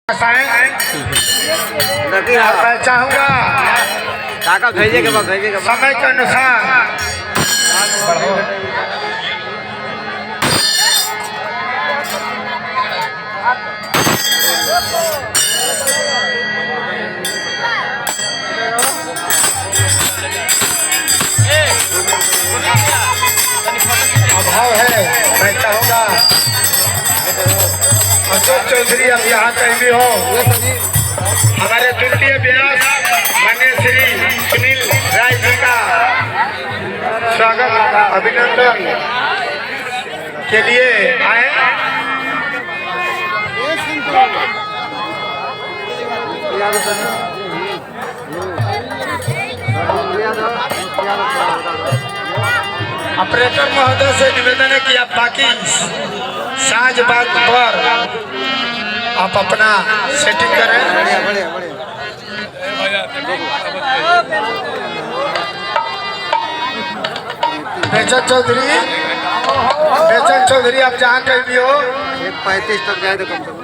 मैं चाहूँगा काका भेजे के बाद समय के अनुसार अभाव है। मैं चाहूँगा अशोक चौधरी अब यहाँ कहीं भी हो, हमारे तृतीय व्यास माननीय श्री सुनील राय जी का स्वागत अभिनंदन के लिए आए। ऑपरेटर महोदय से निवेदन है कि आप बाकी साज बात पर आप अपना सेटिंग करें। बेचन चौधरी आप जहाँ कहीं भी हो 35 तक जाए तो कम से कम।